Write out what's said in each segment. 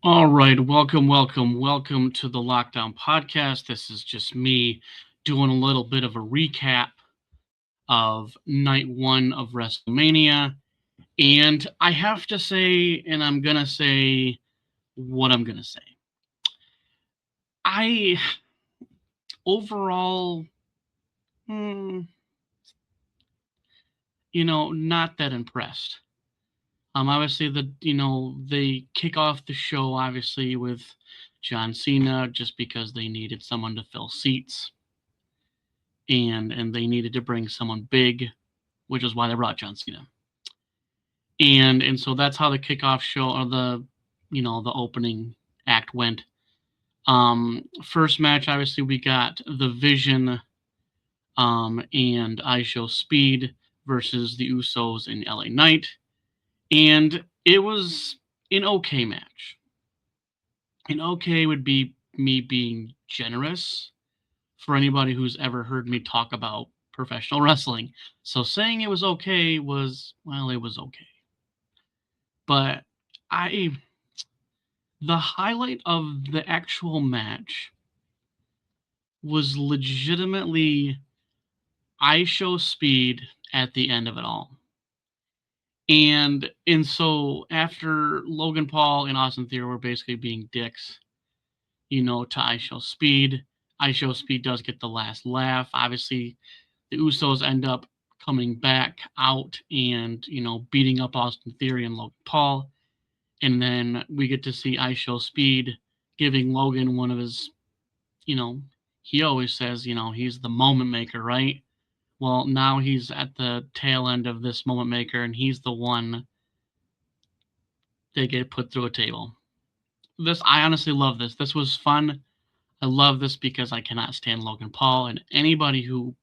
All right, welcome to the Lockdown Podcast. This is just me doing a little bit of a recap of night one of Wrestlemania. And I have to say, and I'm going to say what I'm going to say. I, overall, hmm, not that impressed. Obviously, they kick off the show, obviously, with John Cena just because they needed someone to fill seats. And they needed to bring someone big, which is why they brought John Cena. And so that's how the kickoff show or the opening act went. First match, obviously, we got the Vision and I Show Speed versus the Usos and LA Knight, and it was an okay match. An okay would be me being generous for anybody who's ever heard me talk about professional wrestling. So saying it was okay was, well, it was okay. But I the highlight of the actual match was legitimately I Show Speed at the end of it all. And so after Logan Paul and Austin Theory were basically being dicks, to I Show Speed. I Show Speed does get the last laugh. Obviously, the Usos end up coming back out and, beating up Austin Theory and Logan Paul. And then we get to see I Show Speed giving Logan one of his, he always says, he's the moment maker, right? Well, now he's at the tail end of this moment maker, and he's the one they get put through a table. I honestly love this. This was fun. I love this because I cannot stand Logan Paul, and anybody who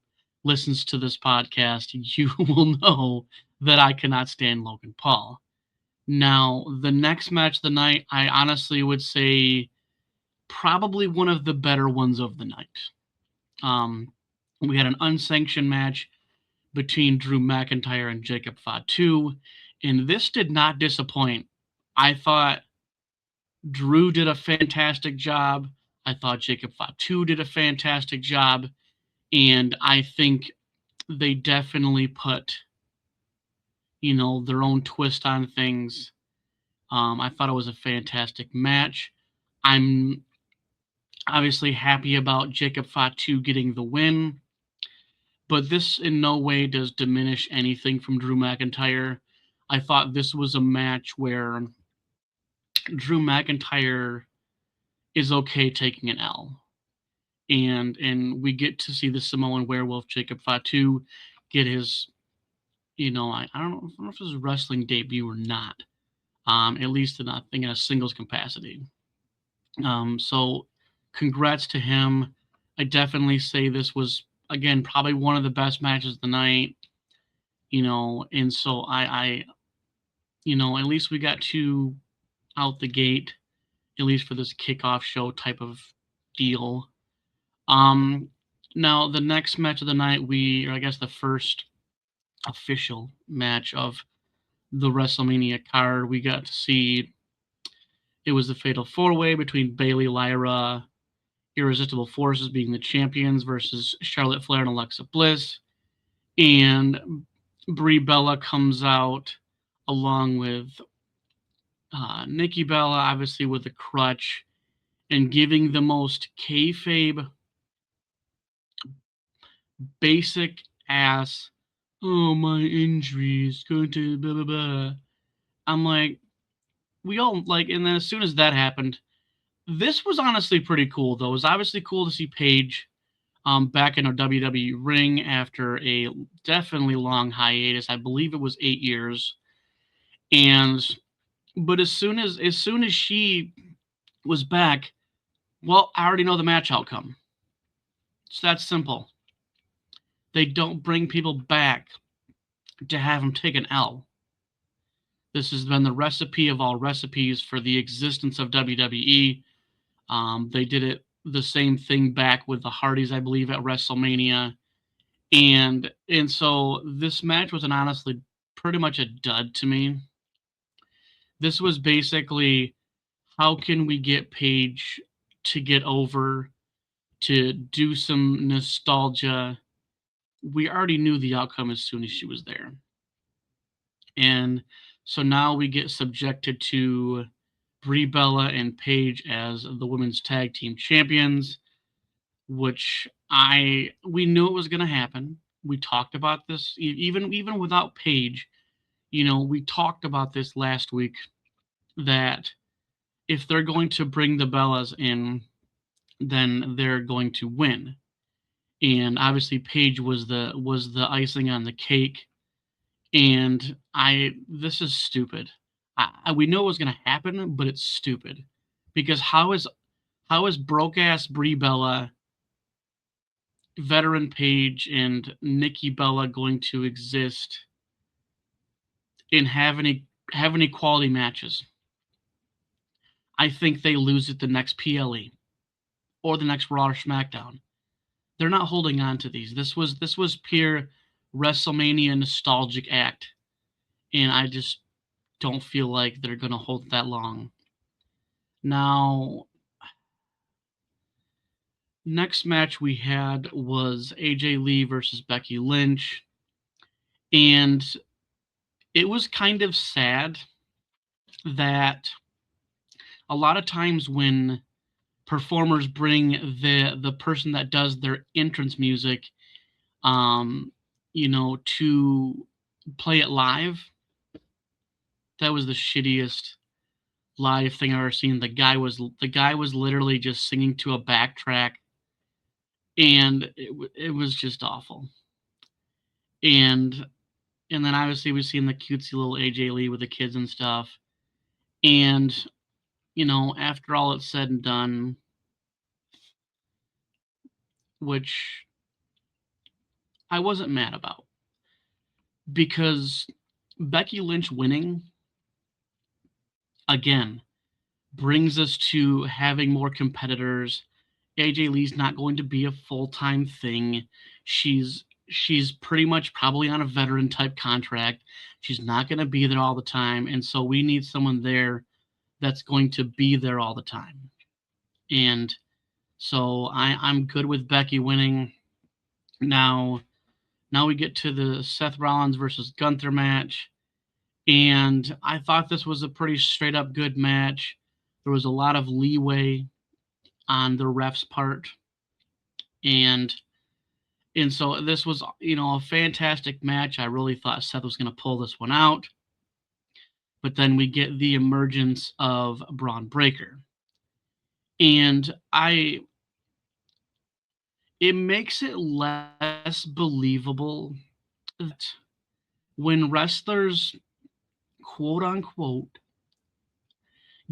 listens to this podcast, you will know that I cannot stand Logan Paul. Now, the next match of the night, I honestly would say probably one of the better ones of the night. We had an unsanctioned match between Drew McIntyre and Jacob Fatu, and this did not disappoint. I thought Drew did a fantastic job. I thought Jacob Fatu did a fantastic job, and I think they definitely put, their own twist on things. I thought it was a fantastic match. I'm obviously happy about Jacob Fatu getting the win, but this in no way does diminish anything from Drew McIntyre. I thought this was a match where Drew McIntyre is okay taking an L. And we get to see the Samoan werewolf Jacob Fatu get his, I don't know if it was a wrestling debut or not. At least in a singles capacity. So congrats to him. I definitely say this was, again, probably one of the best matches of the night. And so I at least we got two out the gate, at least for this kickoff show type of deal. Now the next match of the night, or I guess the first official match of the WrestleMania card, we got to see it was the Fatal 4-Way between Bayley, Lyra, Irresistible Forces being the champions versus Charlotte Flair and Alexa Bliss. And Brie Bella comes out along with Nikki Bella, obviously with a crutch, and giving the most kayfabe, basic ass, oh, my injury is going to blah, blah, blah. I'm like, we all, like, and then as soon as that happened, this was honestly pretty cool, though. It was obviously cool to see Paige back in a WWE ring after a definitely long hiatus. I believe it was 8 years. But as soon as she was back, well, I already know the match outcome. It's that simple. They don't bring people back to have them take an L. This has been the recipe of all recipes for the existence of WWE. They did it the same thing back with the Hardys, I believe, at WrestleMania. And so this match was honestly pretty much a dud to me. This was basically how can we get Paige to get over, to do some nostalgia? We already knew the outcome as soon as she was there. And so now we get subjected to Brie Bella and Paige as the women's tag team champions, which we knew it was going to happen. We talked about this even without Paige. We talked about this last week, that if they're going to bring the Bellas in, then they're going to win. And obviously Paige was the icing on the cake. And this is stupid. We know it was going to happen, but it's stupid, because how is broke ass Brie Bella, veteran Paige, and Nikki Bella going to exist and have any quality matches? I think they lose at the next PLE or the next Raw or SmackDown. They're not holding on to these. This was pure WrestleMania nostalgic act, and I just don't feel like they're gonna hold that long. Now, next match we had was AJ Lee versus Becky Lynch, and it was kind of sad that a lot of times when performers bring the person that does their entrance music, to play it live, that was the shittiest live thing I've ever seen. The guy was literally just singing to a backtrack, and it was just awful. And and then obviously we've seen the cutesy little AJ Lee with the kids and stuff. And after all it's said and done, which I wasn't mad about, because Becky Lynch winning again brings us to having more competitors. AJ Lee's not going to be a full-time thing. She's pretty much probably on a veteran type contract. She's not going to be there all the time, and so we need someone there that's going to be there all the time. And so I'm good with Becky winning. Now we get to the Seth Rollins versus Gunther match, and I thought this was a pretty straight up good match. There was a lot of leeway on the ref's part, and so this was a fantastic match. I really thought Seth was going to pull this one out, but then we get the emergence of Braun Breaker, and it makes it less believable that when wrestlers, quote unquote,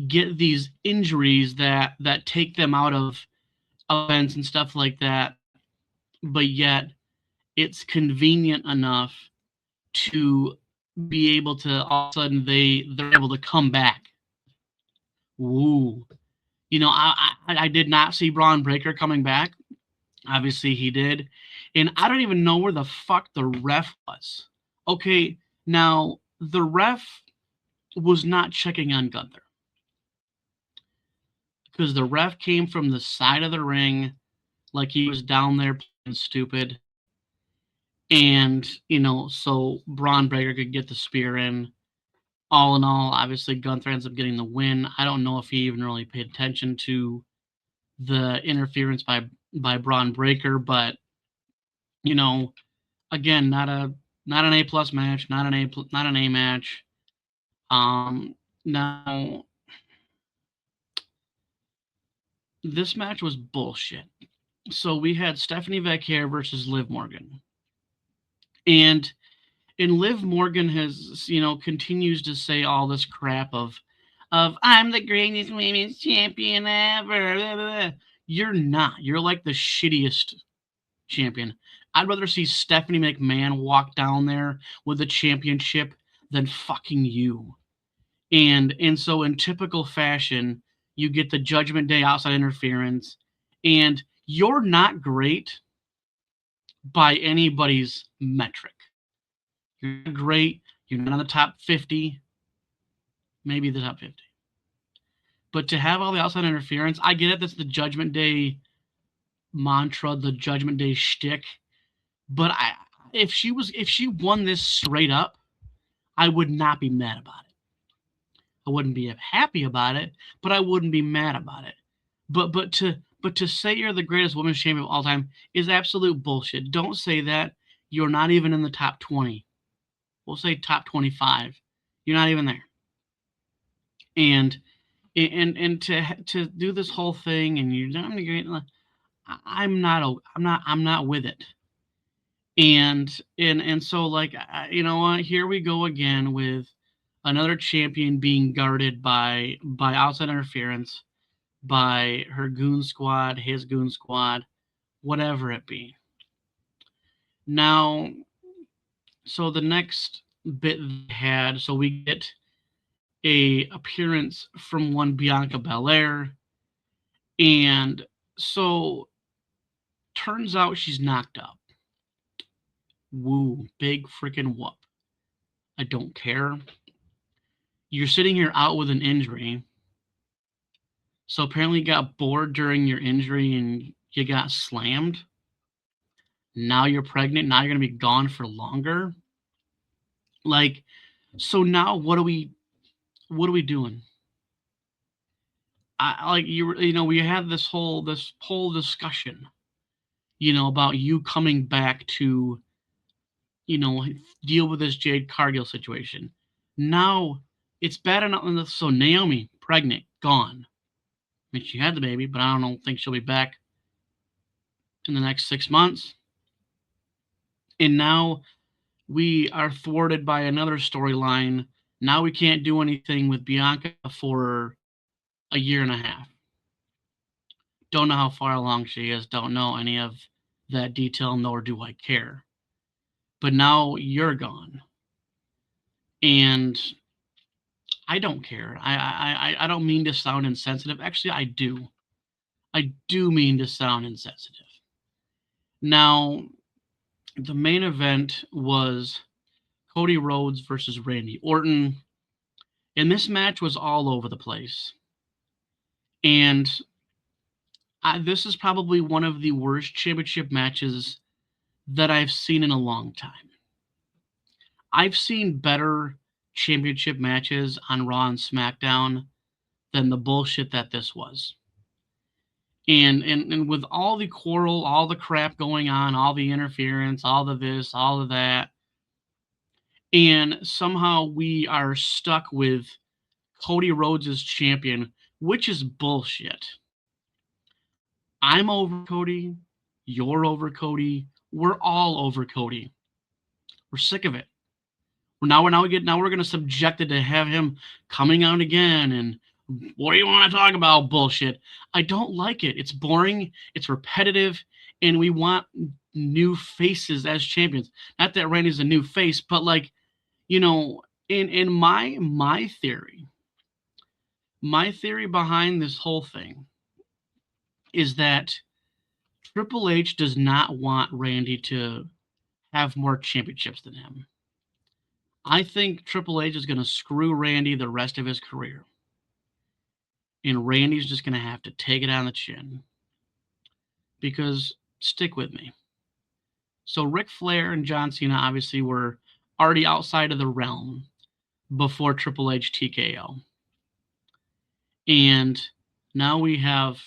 get these injuries that take them out of events and stuff like that, but yet it's convenient enough to be able to, all of a sudden, they're able to come back. Ooh. I did not see Braun Breaker coming back. Obviously he did. And I don't even know where the fuck the ref was. Okay, now the ref was not checking on Gunther, because the ref came from the side of the ring like he was down there playing stupid. And, so Braun Breaker could get the spear in. All in all, obviously Gunther ends up getting the win. I don't know if he even really paid attention to the interference by Braun Breaker, but again, not an A+ match, not an A match. Now this match was bullshit. So we had Stephanie Vaquer versus Liv Morgan. And Liv Morgan has, continues to say all this crap of I'm the greatest women's champion ever. Blah, blah, blah. You're not. You're like the shittiest champion. I'd rather see Stephanie McMahon walk down there with a championship than fucking you. And so in typical fashion, you get the Judgment Day outside interference, and you're not great by anybody's metric. You're not great. You're not on the top 50, maybe the top 50. But to have all the outside interference, I get it. That's the Judgment Day mantra, the Judgment Day shtick. But if she won this straight up, I would not be mad about it. I wouldn't be happy about it, but I wouldn't be mad about it. But to say you're the greatest women's champion of all time is absolute bullshit. Don't say that. You're not even in the top 20. We'll say top 25. You're not even there. And to do this whole thing and I'm not with it. And so like you know what, here we go again with another champion being guarded by outside interference, by her goon squad, his goon squad, whatever it be. Now, so the next bit they had, so we get a appearance from one Bianca Belair, and so turns out she's knocked up. Woo, big freaking whoop. I don't care. You're sitting here out with an injury. So apparently you got bored during your injury and you got slammed. Now you're pregnant. Now you're going to be gone for longer. Like, so now what are we doing? We had this whole discussion, about you coming back to, deal with this Jade Cargill situation. Now it's bad enough. So Naomi, pregnant, gone. I mean, she had the baby, but I don't think she'll be back in the next 6 months. And now we are thwarted by another storyline. Now we can't do anything with Bianca for a year and a half. Don't know how far along she is. Don't know any of that detail, nor do I care. But now you're gone. And I don't care. I don't mean to sound insensitive. Actually, I do. I do mean to sound insensitive. Now, the main event was Cody Rhodes versus Randy Orton. And this match was all over the place. And this is probably one of the worst championship matches that I've seen in a long time. I've seen better championship matches on Raw and SmackDown than the bullshit that this was. And with all the quarrel, all the crap going on, all the interference, all the this, all of that, and somehow we are stuck with Cody Rhodes as champion, which is bullshit. I'm over Cody. You're over Cody. We're all over Cody. We're sick of it. Now we're going to subject it to have him coming out again and what do you want to talk about? Bullshit. I don't like it. It's boring. It's repetitive, and we want new faces as champions. Not that Randy's a new face, but in my theory behind this whole thing is that Triple H does not want Randy to have more championships than him. I think Triple H is going to screw Randy the rest of his career. And Randy's just going to have to take it on the chin. Because, stick with me. So Ric Flair and John Cena obviously were already outside of the realm before Triple H TKO. And now we have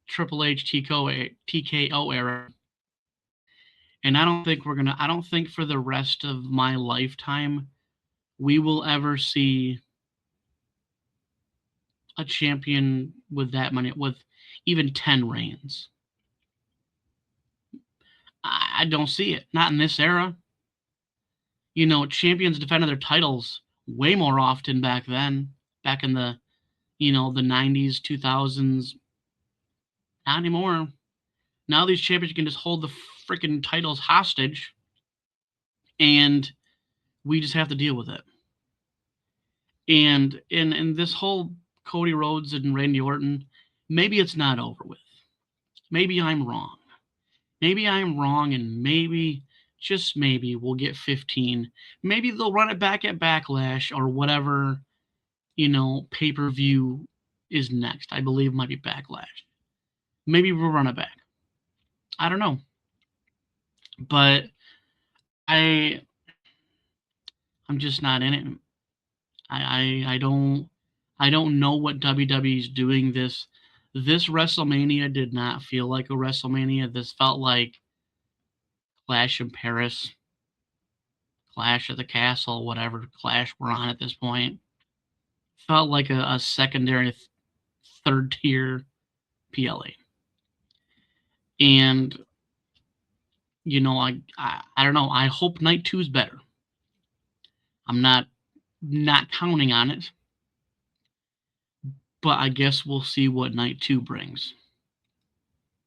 Triple H TKO era. And I don't think for the rest of my lifetime we will ever see a champion with that many, with even 10 reigns. I don't see it. Not in this era. Champions defended their titles way more often back then. Back in the, the 90s, 2000s. Not anymore. Now these champions can just hold the freaking titles hostage. And we just have to deal with it. And in this whole Cody Rhodes and Randy Orton, maybe it's not over with. Maybe I'm wrong. And maybe, just maybe, we'll get 15. Maybe they'll run it back at Backlash or whatever, pay-per-view is next. I believe might be Backlash. Maybe we'll run it back. I don't know. But I I'm just not in it. I don't know what WWE is doing. This WrestleMania did not feel like a WrestleMania. This felt like Clash in Paris, Clash at the Castle, whatever Clash we're on at this point. Felt like a secondary, third tier PLA. And I don't know. I hope night two is better. I'm not counting on it, but I guess we'll see what night two brings.